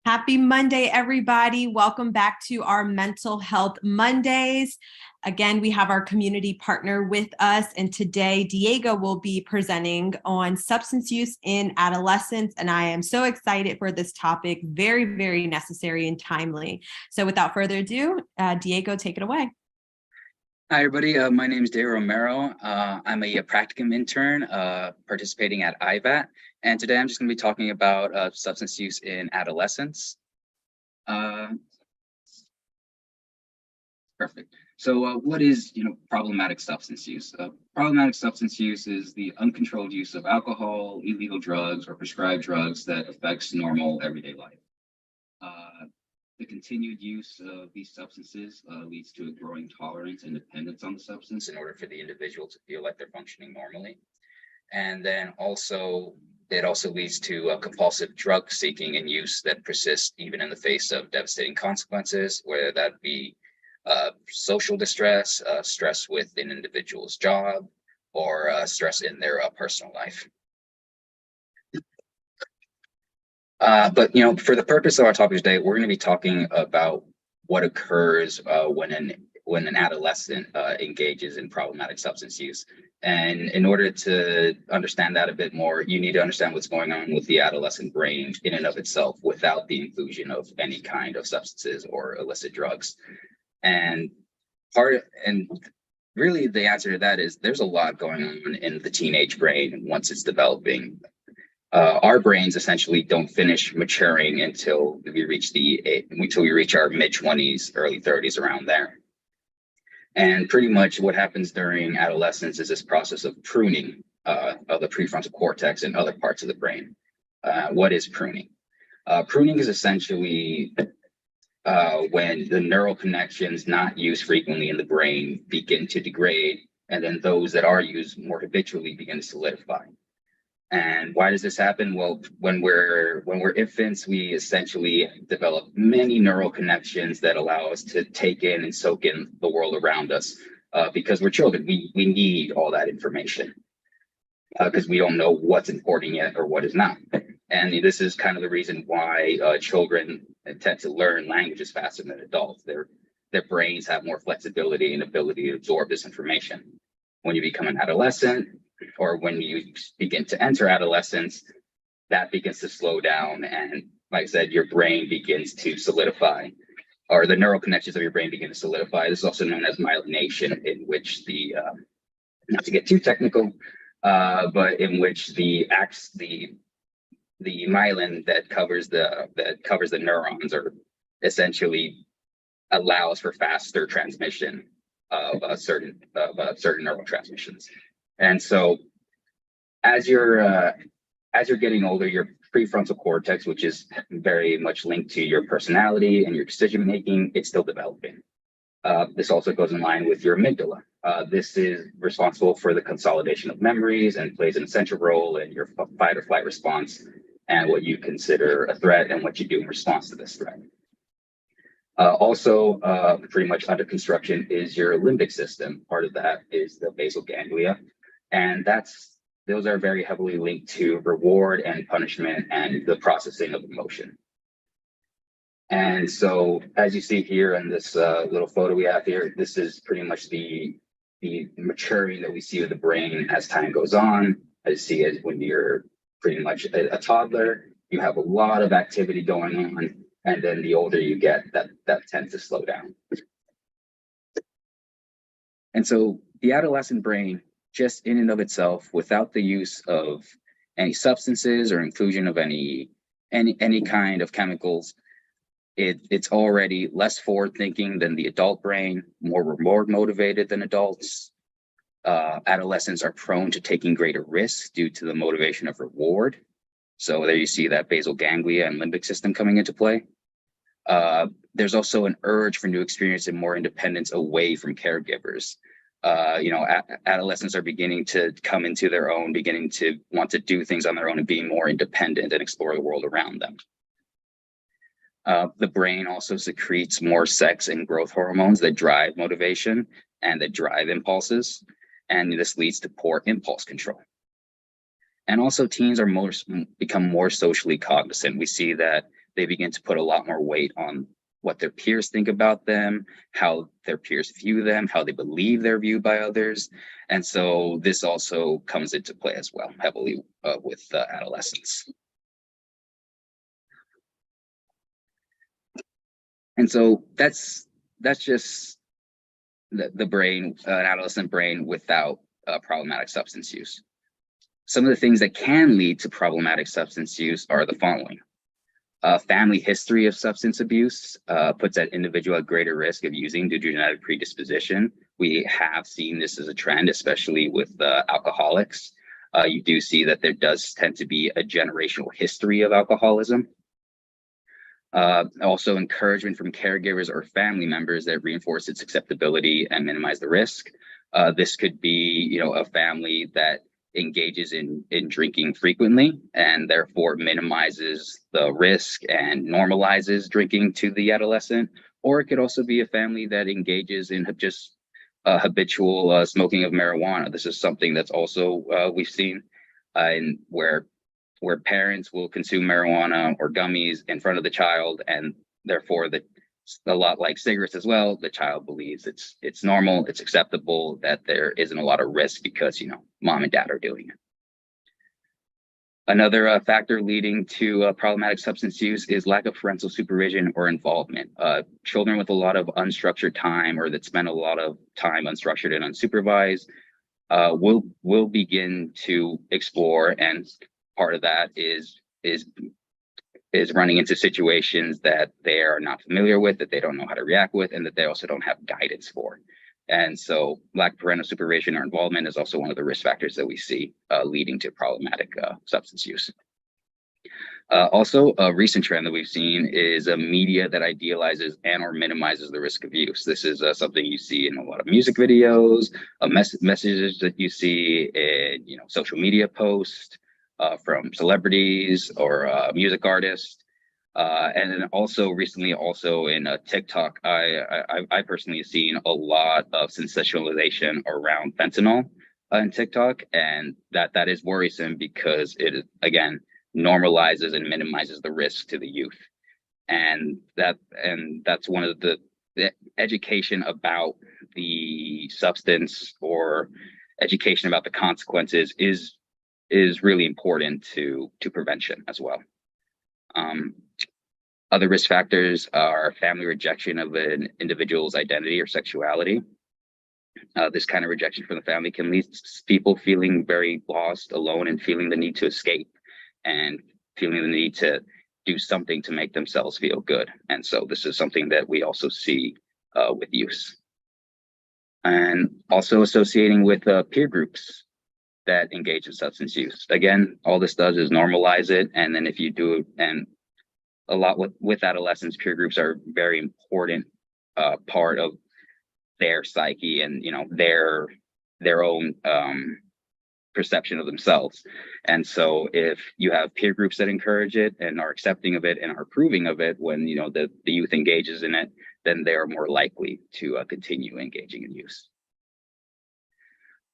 Happy Monday, everybody. Welcome back to our Mental Health Mondays. Again, we have our community partner with us, and today Diego will be presenting on substance use in adolescents, and I am so excited for this topic. Very, very necessary and timely. So without further ado, Diego, take it away. Hi, everybody. My name is Diego Romero. I'm a practicum intern participating at IVAT. And today I'm just going to be talking about substance use in adolescents. Perfect. So what is, problematic substance use? Problematic substance use is the uncontrolled use of alcohol, illegal drugs, or prescribed drugs that affects normal everyday life. The continued use of these substances leads to a growing tolerance and dependence on the substance in order for the individual to feel like they're functioning normally. And then it also leads to compulsive drug seeking and use that persists even in the face of devastating consequences, whether that be social distress, stress with an individual's job, or stress in their personal life. But for the purpose of our topic today, we're going to be talking about what occurs when an adolescent engages in problematic substance use. And in order to understand that a bit more, you need to understand what's going on with the adolescent brain in and of itself without the inclusion of any kind of substances or illicit drugs. And really the answer to that is there's a lot going on in the teenage brain once it's developing. Our brains essentially don't finish maturing until we reach our mid-20s, early 30s, around there. And pretty much what happens during adolescence is this process of pruning of the prefrontal cortex and other parts of the brain. What is pruning? Pruning is essentially when the neural connections not used frequently in the brain begin to degrade, and then those that are used more habitually begin to solidify. And why does this happen? Well, when we're infants, we essentially develop many neural connections that allow us to take in and soak in the world around us. Because we're children, we need all that information because we don't know what's important yet or what is not. And this is kind of the reason why children tend to learn languages faster than adults. Their brains have more flexibility and ability to absorb this information. When you become an adolescent, or when you begin to enter adolescence, that begins to slow down. And like I said, your brain begins to solidify, or the neural connections of your brain begin to solidify. This is also known as myelination, in which not to get too technical, but in which the myelin that covers the neurons or essentially allows for faster transmission of certain neurotransmissions. And so as you're getting older, your prefrontal cortex, which is very much linked to your personality and your decision making, it's still developing. This also goes in line with your amygdala. This is responsible for the consolidation of memories and plays an essential role in your fight or flight response and what you consider a threat and what you do in response to this threat. Also, pretty much under construction is your limbic system. Part of that is the basal ganglia. And those are very heavily linked to reward and punishment and the processing of emotion. And so, as you see here in this little photo we have here, this is pretty much the maturing that we see of the brain as time goes on. As you see it when you're pretty much a toddler, you have a lot of activity going on, and then the older you get, that tends to slow down. And so the adolescent brain, just in and of itself, without the use of any substances or inclusion of any kind of chemicals, it's already less forward thinking than the adult brain, more reward motivated than adults. Adolescents are prone to taking greater risks due to the motivation of reward. So there you see that basal ganglia and limbic system coming into play. There's also an urge for new experience and more independence away from caregivers. Adolescents are beginning to come into their own, beginning to want to do things on their own and being more independent and explore the world around them. The brain also secretes more sex and growth hormones that drive motivation and that drive impulses. And this leads to poor impulse control. And also teens are become more socially cognizant. We see that they begin to put a lot more weight on what their peers think about them, how their peers view them, how they believe they're viewed by others. And so this also comes into play as well, heavily with adolescents. And so that's just the brain, an adolescent brain without problematic substance use. Some of the things that can lead to problematic substance use are the following. Family history of substance abuse puts that individual at greater risk of using due to genetic predisposition. We have seen this as a trend, especially with alcoholics. You do see that there does tend to be a generational history of alcoholism. Also, encouragement from caregivers or family members that reinforce its acceptability and minimize the risk. This could be, a family that engages in drinking frequently and therefore minimizes the risk and normalizes drinking to the adolescent. Or it could also be a family that engages in just habitual smoking of marijuana. This is something that's also we've seen in where parents will consume marijuana or gummies in front of the child, and therefore a lot like cigarettes as well, the child believes it's normal, it's acceptable, that there isn't a lot of risk because mom and dad are doing it. Another factor leading to problematic substance use is lack of parental supervision or involvement. Children with a lot of unstructured time, or that spend a lot of time unstructured and unsupervised, will begin to explore, and part of that is running into situations that they are not familiar with, that they don't know how to react with, and that they also don't have guidance for. And so lack of parental supervision or involvement is also one of the risk factors that we see leading to problematic substance use. Also, a recent trend that we've seen is a media that idealizes and or minimizes the risk of use. This is something you see in a lot of music videos, messages that you see in social media posts, from celebrities or music artists, and then also recently, also in TikTok, I personally have seen a lot of sensationalization around fentanyl in TikTok, and that is worrisome because it again normalizes and minimizes the risk to the youth, and that's one of the education about the substance, or education about the consequences, is really important to prevention as well. Other risk factors are family rejection of an individual's identity or sexuality. This kind of rejection from the family can lead to people feeling very lost, alone, and feeling the need to escape, and feeling the need to do something to make themselves feel good. And so this is something that we also see with use. And also associating with peer groups that engage in substance use. Again, all this does is normalize it. And then if you do it, and a lot with adolescents, peer groups are very important part of their psyche and their own perception of themselves. And so if you have peer groups that encourage it and are accepting of it and are approving of it when the youth engages in it, then they are more likely to continue engaging in use.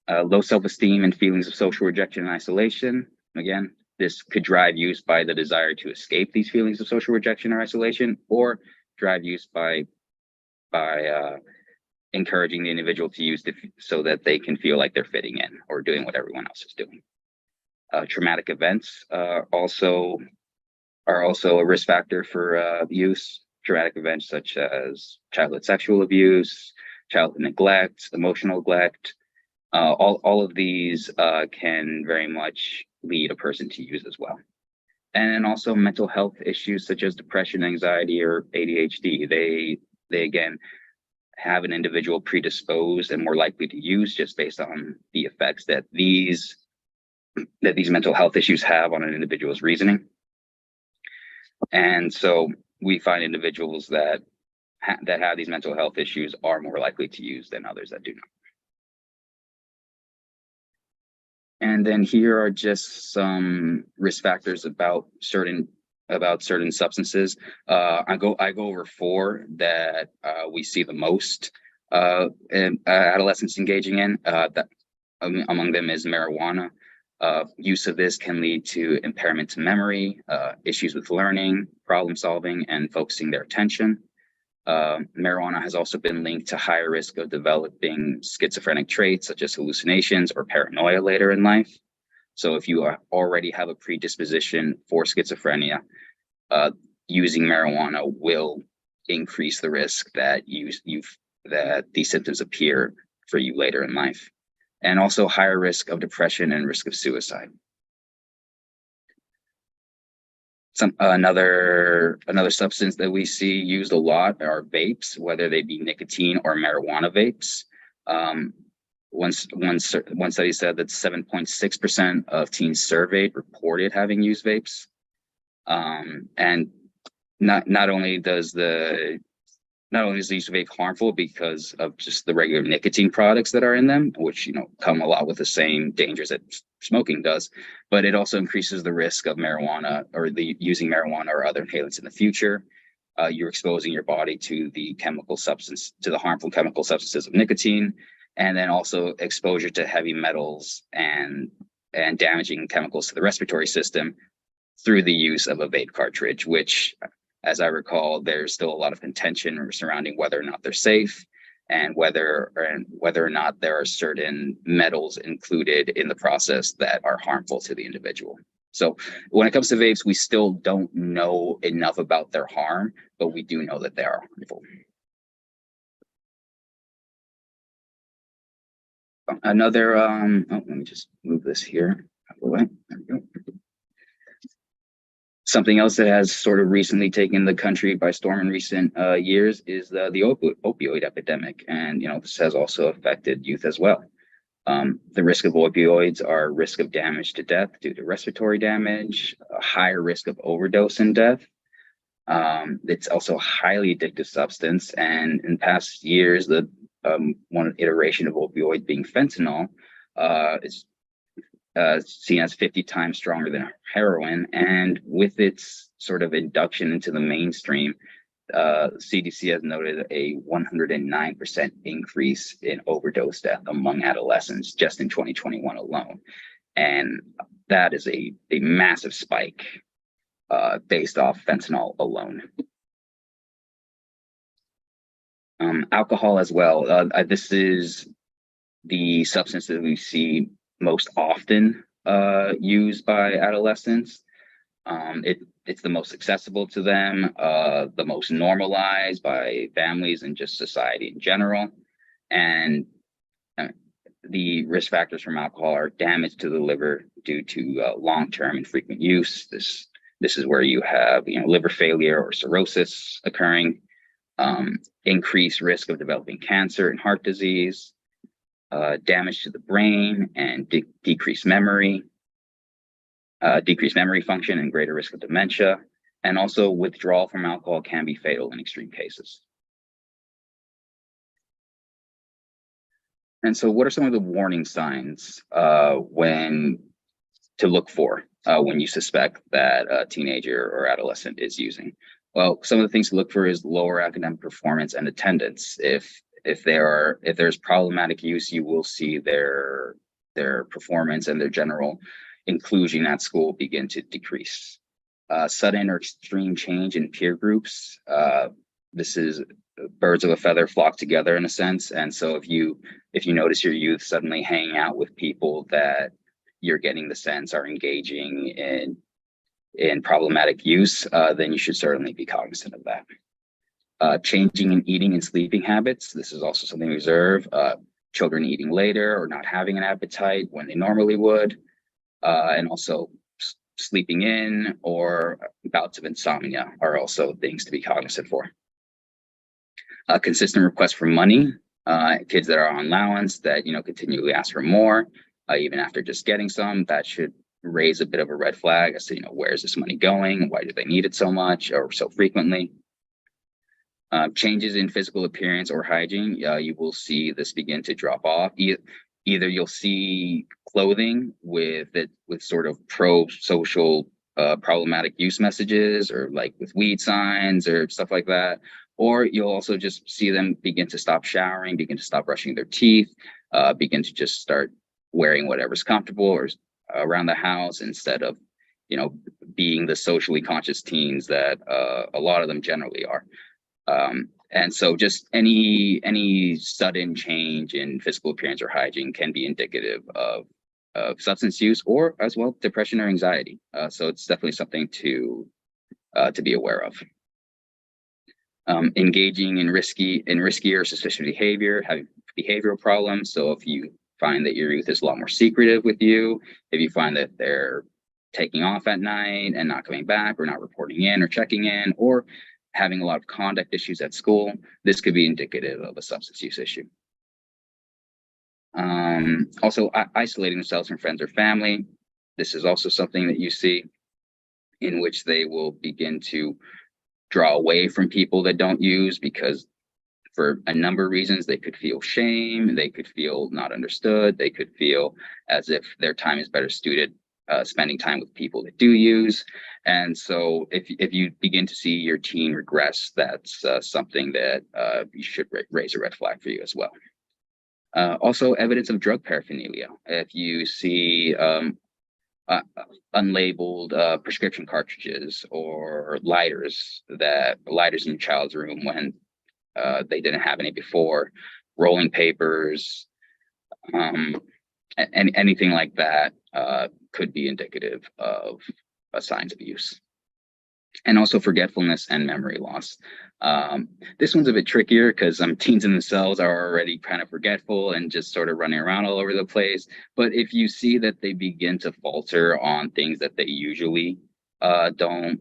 Low self-esteem and feelings of social rejection and isolation. Again, this could drive use by the desire to escape these feelings of social rejection or isolation, or drive use by encouraging the individual to use so that they can feel like they're fitting in or doing what everyone else is doing. Traumatic events are also a risk factor for use. Traumatic events such as childhood sexual abuse, childhood neglect, emotional neglect. All of these can very much lead a person to use as well. And then also mental health issues such as depression, anxiety, or ADHD. They again have an individual predisposed and more likely to use just based on the effects that these mental health issues have on an individual's reasoning. And so we find individuals that have these mental health issues are more likely to use than others that do not. And then here are just some risk factors about certain substances. I go over 4 that we see the most in adolescents engaging in. That among them is marijuana, Use of this can lead to impairment to memory, issues with learning, problem solving, and focusing their attention. Marijuana has also been linked to higher risk of developing schizophrenic traits such as hallucinations or paranoia later in life. So if you already have a predisposition for schizophrenia, using marijuana will increase the risk that that these symptoms appear for you later in life, and also higher risk of depression and risk of suicide. Another substance that we see used a lot are vapes, whether they be nicotine or marijuana vapes. One study said that 7.6% of teens surveyed reported having used vapes, and not only is the use of vape harmful because of just the regular nicotine products that are in them, which come a lot with the same dangers that smoking does, but it also increases the risk of marijuana or using marijuana or other inhalants in the future. You're exposing your body to the harmful chemical substances of nicotine, and then also exposure to heavy metals and damaging chemicals to the respiratory system through the use of a vape cartridge, which, as I recall, there's still a lot of contention surrounding whether or not they're safe and whether or not there are certain metals included in the process that are harmful to the individual. So when it comes to vapes, we still don't know enough about their harm, but we do know that they are harmful. Another, let me just move this here out of the way. There we go. Something else that has sort of recently taken the country by storm in recent years is the opioid epidemic. And, this has also affected youth as well. The risk of opioids are risk of damage to death due to respiratory damage, a higher risk of overdose and death. It's also a highly addictive substance. And in past years, the one iteration of opioid being fentanyl is seen as 50 times stronger than heroin. And with its sort of induction into the mainstream, CDC has noted a 109% increase in overdose death among adolescents just in 2021 alone. And that is a massive spike based off fentanyl alone. Alcohol as well. This is the substance that we see most often used by adolescents. It's the most accessible to them, the most normalized by families and just society in general. And the risk factors from alcohol are damage to the liver due to long-term and frequent use. This is where you have liver failure or cirrhosis occurring, increased risk of developing cancer and heart disease, damage to the brain and decreased memory function and greater risk of dementia, and also withdrawal from alcohol can be fatal in extreme cases. And so what are some of the warning signs to look for when you suspect that a teenager or adolescent is using? Well, some of the things to look for is lower academic performance and attendance. If there's problematic use, you will see their performance and their general inclusion at school begin to decrease. Sudden or extreme change in peer groups. This is birds of a feather flock together in a sense. And so if you notice your youth suddenly hanging out with people that you're getting the sense are engaging in problematic use, then you should certainly be cognizant of that. Changing in eating and sleeping habits. This is also something we observe. Children eating later or not having an appetite when they normally would. And also sleeping in or bouts of insomnia are also things to be cognizant for. Consistent requests for money. Kids that are on allowance that continually ask for more, even after just getting some, that should raise a bit of a red flag as to where is this money going? Why do they need it so much or so frequently? Changes in physical appearance or hygiene, you will see this begin to drop off. Either you'll see clothing with sort of pro-social problematic use messages, or like with weed signs or stuff like that, or you'll also just see them begin to stop showering, begin to stop brushing their teeth, begin to just start wearing whatever's comfortable or around the house instead of, being the socially conscious teens that a lot of them generally are. And so just any sudden change in physical appearance or hygiene can be indicative of substance use, or as well depression or anxiety. So it's definitely something to be aware of. Engaging in risky or suspicious behavior, having behavioral problems. So if you find that your youth is a lot more secretive with you, if you find that they're taking off at night and not coming back, or not reporting in or checking in, or having a lot of conduct issues at school, this could be indicative of a substance use issue. Also, isolating themselves from friends or family. This is also something that you see, in which they will begin to draw away from people that don't use, because for a number of reasons, they could feel shame, they could feel not understood, they could feel as if their time is better suited spending time with people that do use. And so if you begin to see your teen regress, that's something that you should raise a red flag for you as well. Also, evidence of drug paraphernalia. If you see unlabeled prescription cartridges or lighters in your child's room when they didn't have any before, rolling papers, anything like that could be indicative of signs of use. And also forgetfulness and memory loss. This one's a bit trickier because teens in themselves are already kind of forgetful and just sort of running around all over the place. But if you see that they begin to falter on things that they usually don't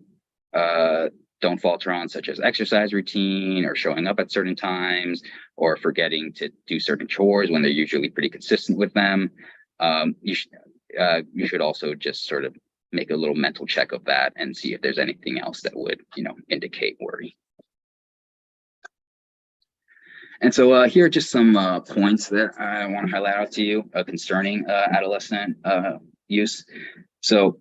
falter on, such as exercise routine, or showing up at certain times, or forgetting to do certain chores when they're usually pretty consistent with them, you should also just sort of make a little mental check of that and see if there's anything else that would, indicate worry. And so here are just some points that I want to highlight out to you concerning adolescent use. So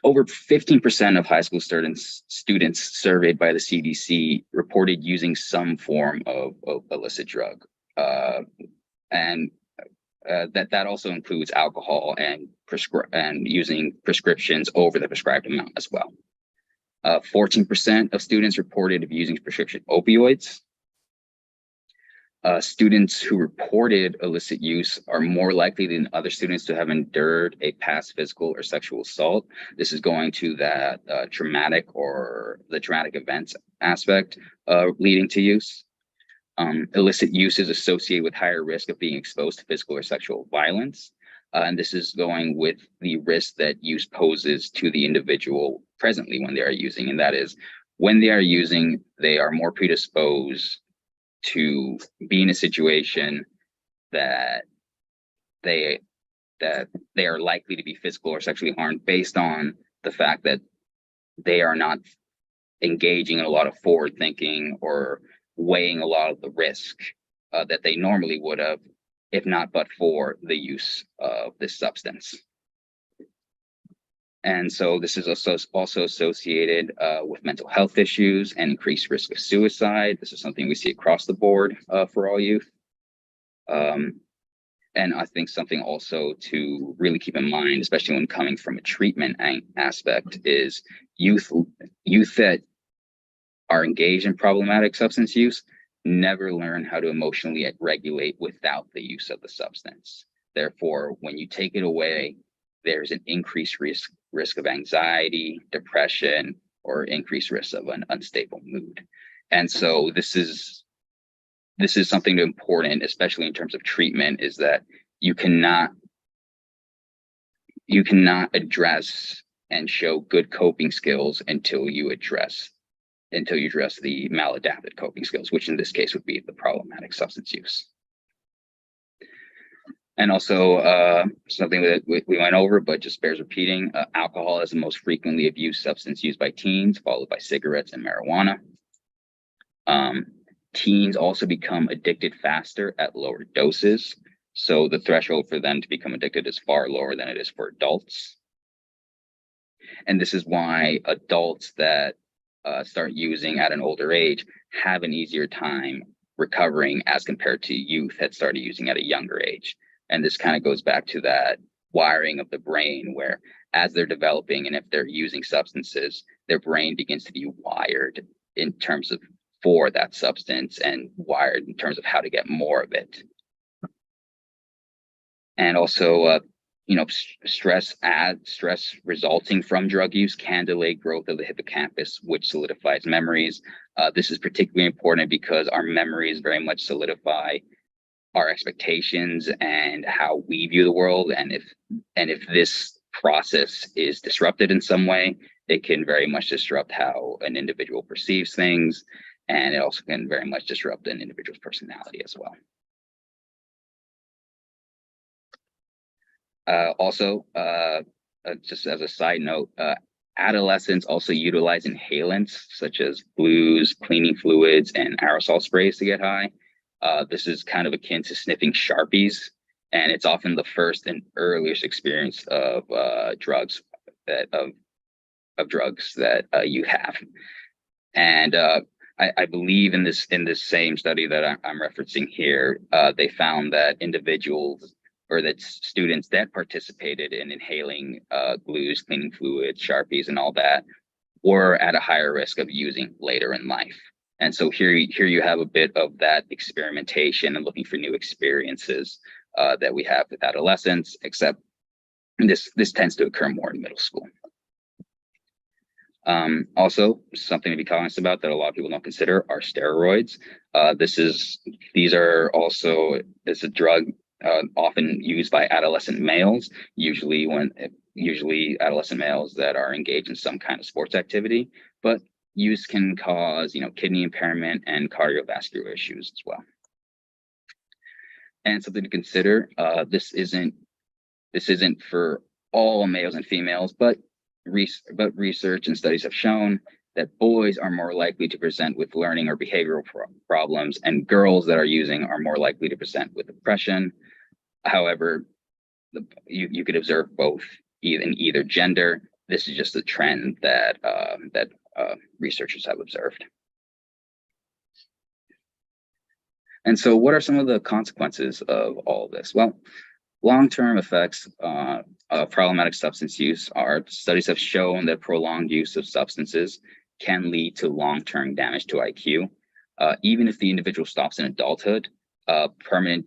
over 15% of high school students surveyed by the CDC reported using some form of illicit drug. And that also includes alcohol and using prescriptions over the prescribed amount as well. 14% of students reported of using prescription opioids. Students who reported illicit use are more likely than other students to have endured a past physical or sexual assault. This is going to that traumatic events aspect leading to use. Illicit use is associated with higher risk of being exposed to physical or sexual violence. And this is going with the risk that use poses to the individual presently when they are using. And that is, when they are using, they are more predisposed to be in a situation that they are likely to be physical or sexually harmed, based on the fact that they are not engaging in a lot of forward thinking or weighing a lot of the risk that they normally would have, if not but for the use of this substance. And so this is also associated with mental health issues and increased risk of suicide. This is something we see across the board for all youth. And I think something also to really keep in mind, especially when coming from a treatment aspect, is youth that are engaged in problematic substance use never learn how to emotionally regulate without the use of the substance. Therefore, when you take it away, there's an increased risk of anxiety, depression, or increased risk of an unstable mood. And so this is something important, especially in terms of treatment, is that you cannot address and show good coping skills until you address the maladaptive coping skills, which in this case would be the problematic substance use. And also something that we went over, but just bears repeating, alcohol is the most frequently abused substance used by teens, followed by cigarettes and marijuana. Teens also become addicted faster at lower doses. So the threshold for them to become addicted is far lower than it is for adults. And this is why adults that start using at an older age have an easier time recovering as compared to youth that started using at a younger age. And this kind of goes back to that wiring of the brain, where as they're developing and if they're using substances, their brain begins to be wired in terms of for that substance and wired in terms of how to get more of it. And also, stress resulting from drug use can delay growth of the hippocampus, which solidifies memories. This is particularly important because our memories very much solidify our expectations and how we view the world. And if this process is disrupted in some way, it can very much disrupt how an individual perceives things, and it also can very much disrupt an individual's personality as well. Just as a side note, adolescents also utilize inhalants such as blues, cleaning fluids, and aerosol sprays to get high. This is kind of akin to sniffing Sharpies, and it's often the first and earliest experience of drugs that you have. And I believe in this same study that I'm referencing here, they found that individuals or that students that participated in inhaling glues, cleaning fluids, Sharpies, and all that were at a higher risk of using later in life. And so here you have a bit of that experimentation and looking for new experiences that we have with adolescents, except this tends to occur more in middle school. Also, something to be cognizant about that a lot of people don't consider are steroids. These are also, it's a drug often used by adolescent males, usually adolescent males that are engaged in some kind of sports activity, but use can cause, kidney impairment and cardiovascular issues as well. And something to consider, this isn't for all males and females, but research and studies have shown that boys are more likely to present with learning or behavioral problems, and girls that are using are more likely to present with depression. However, you could observe both in either gender. This is just a trend that researchers have observed. And so what are some of the consequences of all of this? Well, long-term effects of problematic substance use are studies have shown that prolonged use of substances can lead to long-term damage to IQ. Even if the individual stops in adulthood, permanent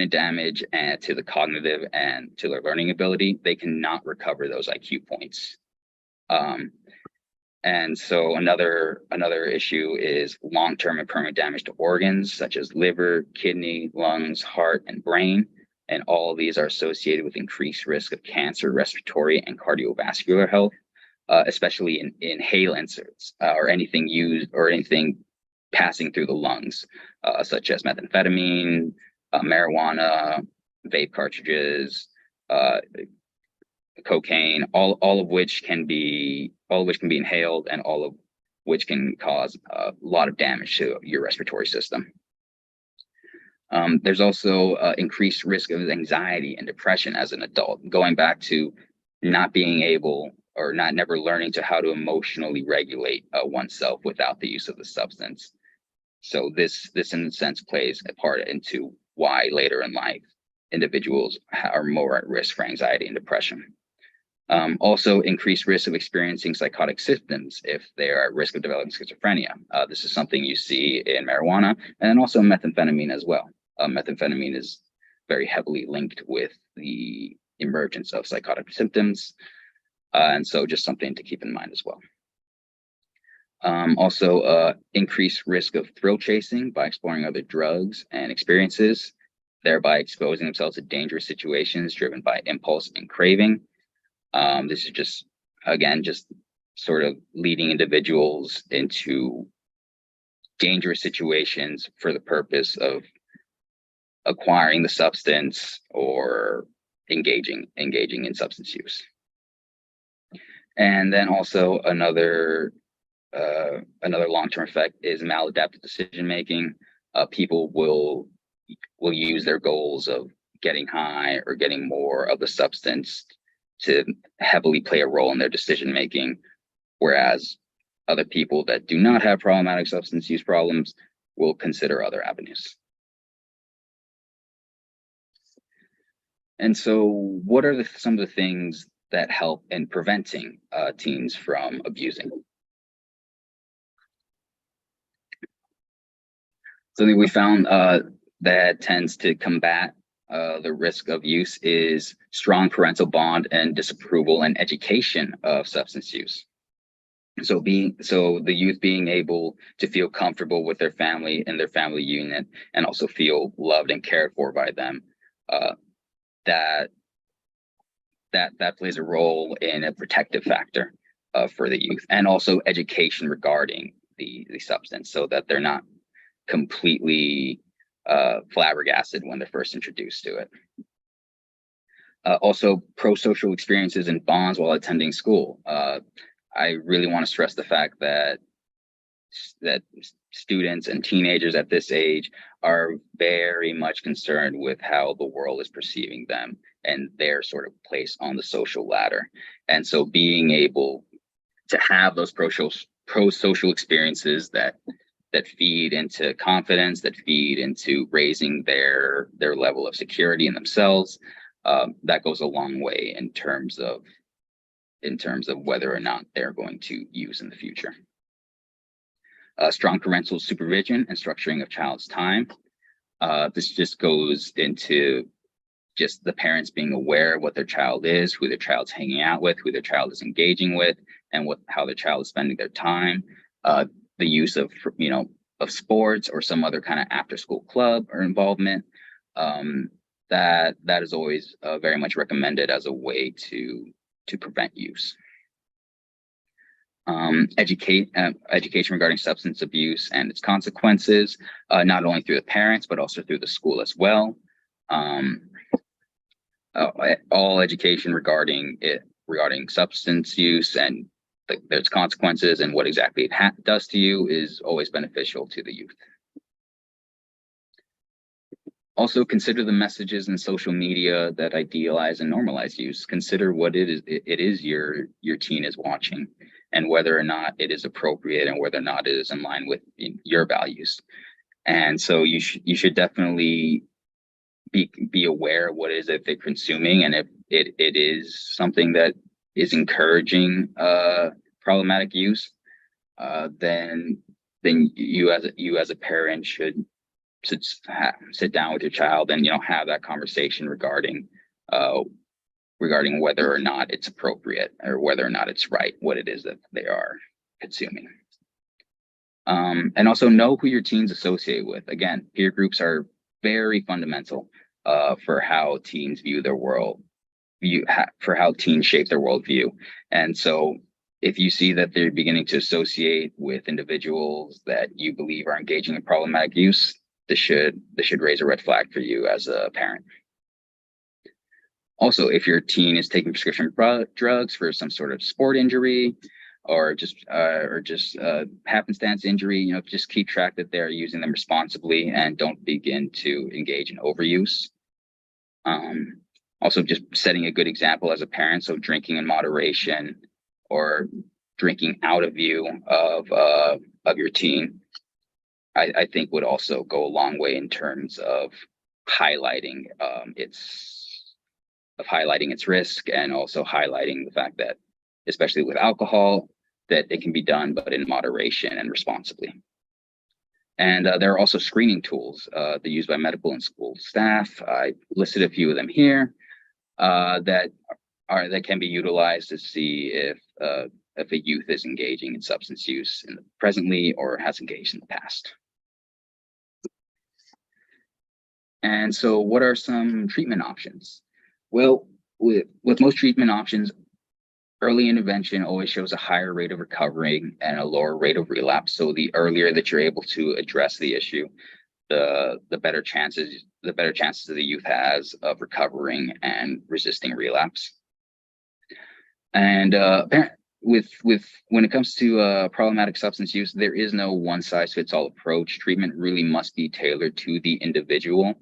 damage to the cognitive and to their learning ability, they cannot recover those IQ points. And so another issue is long-term and permanent damage to organs such as liver, kidney, lungs, heart, and brain. And all of these are associated with increased risk of cancer, respiratory, and cardiovascular health, especially in inhalants or anything used or anything passing through the lungs, such as methamphetamine, marijuana, vape cartridges, cocaine, all of which can be inhaled, and all of which can cause a lot of damage to your respiratory system. There's also increased risk of anxiety and depression as an adult, going back to not being able or never learning to how to emotionally regulate oneself without the use of the substance. So this in a sense plays a part into why later in life individuals are more at risk for anxiety and depression. Also, increased risk of experiencing psychotic symptoms if they are at risk of developing schizophrenia. This is something you see in marijuana and also methamphetamine as well. Methamphetamine is very heavily linked with the emergence of psychotic symptoms, and so just something to keep in mind as well. Also, increased risk of thrill chasing by exploring other drugs and experiences, thereby exposing themselves to dangerous situations driven by impulse and craving. This is just sort of leading individuals into dangerous situations for the purpose of acquiring the substance or engaging in substance use. And then also another long-term effect is maladaptive decision making. People will use their goals of getting high or getting more of the substance to heavily play a role in their decision making, whereas other people that do not have problematic substance use problems will consider other avenues. And so, what are some of the things that help in preventing teens from abusing? Something we found that tends to combat the risk of use is strong parental bond and disapproval and education of substance use. So the youth being able to feel comfortable with their family and their family unit, and also feel loved and cared for by them, uh, that that plays a role in a protective factor for the youth, and also education regarding the substance, so that they're not completely flabbergasted when they're first introduced to it. Also, pro-social experiences and bonds while attending school. I really want to stress the fact that students and teenagers at this age are very much concerned with how the world is perceiving them and their sort of place on the social ladder. And so being able to have those pro-social experiences that feed into confidence, that feed into raising their level of security in themselves, that goes a long way in terms of whether or not they're going to use in the future. Strong parental supervision and structuring of child's time. This just goes into just the parents being aware of what their child is, who their child's hanging out with, who their child is engaging with, and how their child is spending their time. The use of sports or some other kind of after school club or involvement. That is always very much recommended as a way to prevent use. Education regarding substance abuse and its consequences, not only through the parents, but also through the school as well. All education regarding substance use and its consequences and what exactly it does to you is always beneficial to the youth. Also, consider the messages in social media that idealize and normalize use. Consider what it is your teen is watching, and whether or not it is appropriate, and whether or not it is in line with your values. And so you should definitely be aware of what it is that they're consuming, and if it is something that is encouraging problematic use, then you as a parent should sit down with your child and have that conversation regarding whether or not it's appropriate, or whether or not it's right, what it is that they are consuming. And also know who your teens associate with. Again, peer groups are very fundamental for how teens view their world, for how teens shape their worldview. And so if you see that they're beginning to associate with individuals that you believe are engaging in problematic use, this should raise a red flag for you as a parent. Also, if your teen is taking prescription drugs for some sort of sport injury, or just happenstance injury, just keep track that they're using them responsibly and don't begin to engage in overuse. Also, just setting a good example as a parent, so drinking in moderation or drinking out of view of your teen, I think would also go a long way in terms of highlighting its risk, and also highlighting the fact that, especially with alcohol, that it can be done, but in moderation and responsibly. And there are also screening tools that are used by medical and school staff. I listed a few of them here that can be utilized to see if a youth is engaging in substance use presently, or has engaged in the past. And so, what are some treatment options? Well, with most treatment options, early intervention always shows a higher rate of recovery and a lower rate of relapse. So the earlier that you're able to address the issue, the better chances the youth has of recovering and resisting relapse. And when it comes to problematic substance use, there is no one size fits all approach. Treatment really must be tailored to the individual,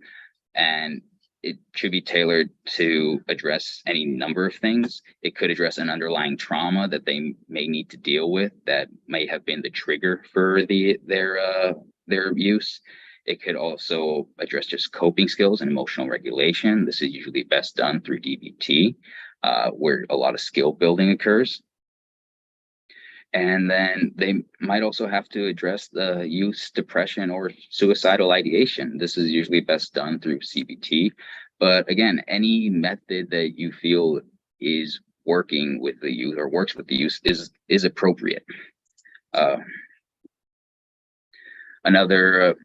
and it should be tailored to address any number of things. It could address an underlying trauma that they may need to deal with that may have been the trigger for their use. It could also address just coping skills and emotional regulation. This is usually best done through DBT, where a lot of skill building occurs. And then they might also have to address the youth's depression or suicidal ideation. This is usually best done through CBT. But again, any method that you feel is working with the youth or works with the youth is appropriate. Another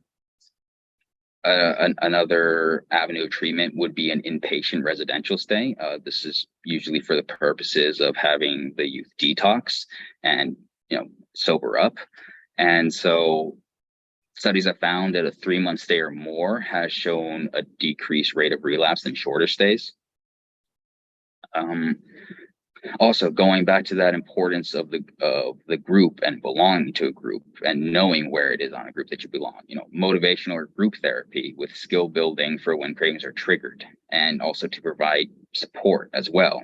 another avenue of treatment would be an inpatient residential stay. This is usually for the purposes of having the youth detox and sober up. And so studies have found that a 3-month stay or more has shown a decreased rate of relapse than shorter stays. Also, going back to that importance of the group and belonging to a group and knowing where it is on a group that you belong. Motivational or group therapy with skill building for when cravings are triggered, and also to provide support as well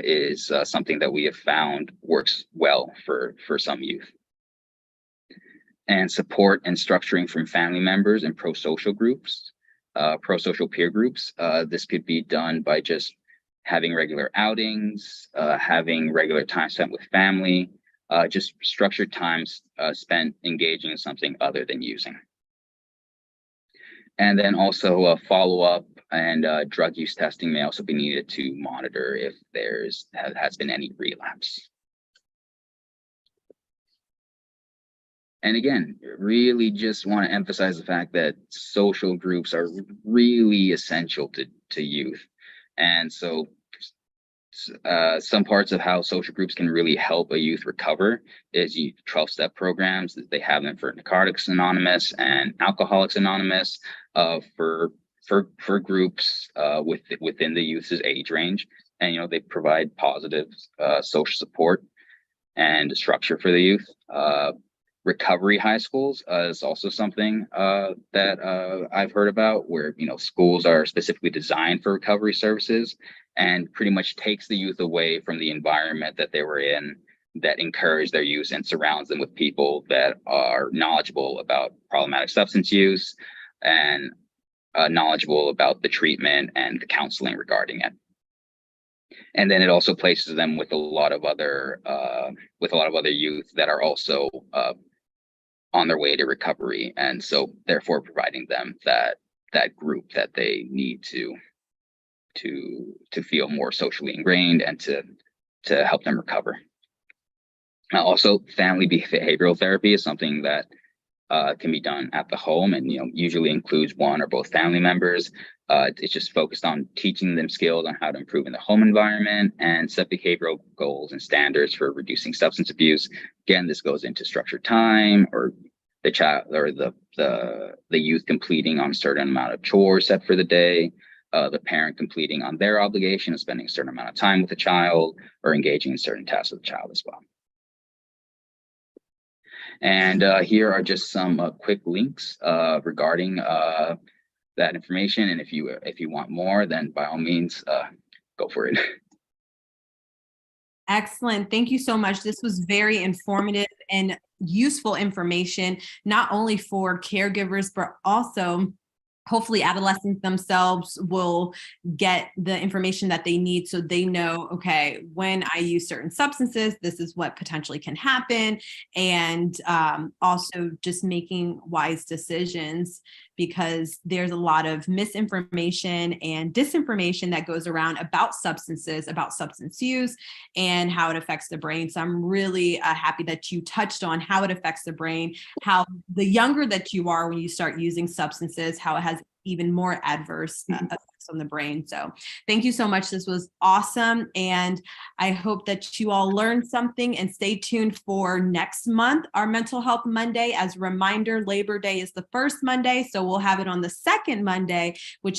is something that we have found works well for some youth. And support and structuring from family members and pro-social groups, pro-social peer groups. This could be done by just having regular outings, having regular time spent with family, just structured times spent engaging in something other than using. And then also follow-up and drug use testing may also be needed to monitor if has been any relapse. And again, really just want to emphasize the fact that social groups are really essential to youth. And so some parts of how social groups can really help a youth recover is 12-step programs that they have them for Narcotics Anonymous and Alcoholics Anonymous for groups within the youth's age range. And they provide positive social support and structure for the youth. Recovery high schools is also something that I've heard about, where schools are specifically designed for recovery services and pretty much takes the youth away from the environment that they were in, that encourage their use and surrounds them with people that are knowledgeable about problematic substance use and knowledgeable about the treatment and the counseling regarding it. And then it also places them with a lot of other youth that are also on their way to recovery, and so therefore providing them that group that they need to feel more socially ingrained and to help them recover. Also, family behavioral therapy is something that can be done at the home, and usually includes one or both family members. It's just focused on teaching them skills on how to improve in the home environment and set behavioral goals and standards for reducing substance abuse. Again, this goes into structured time, or the child or the youth completing on a certain amount of chores set for the day, the parent completing on their obligation of spending a certain amount of time with the child, or engaging in certain tasks with the child as well. And here are just some quick links regarding that information. And if you want more, then by all means, go for it. Excellent. Thank you so much. This was very informative and useful information, not only for caregivers, but also hopefully adolescents themselves will get the information that they need, so they know, okay, when I use certain substances, this is what potentially can happen. And also just making wise decisions, because there's a lot of misinformation and disinformation that goes around about substances, about substance use, and how it affects the brain. So I'm really happy that you touched on how it affects the brain, how the younger that you are when you start using substances, how it has even more adverse effects on the brain. So thank you so much. This was awesome. And I hope that you all learned something, and stay tuned for next month, our Mental Health Monday. As a reminder, Labor Day is the first Monday, so we'll have it on the second Monday, which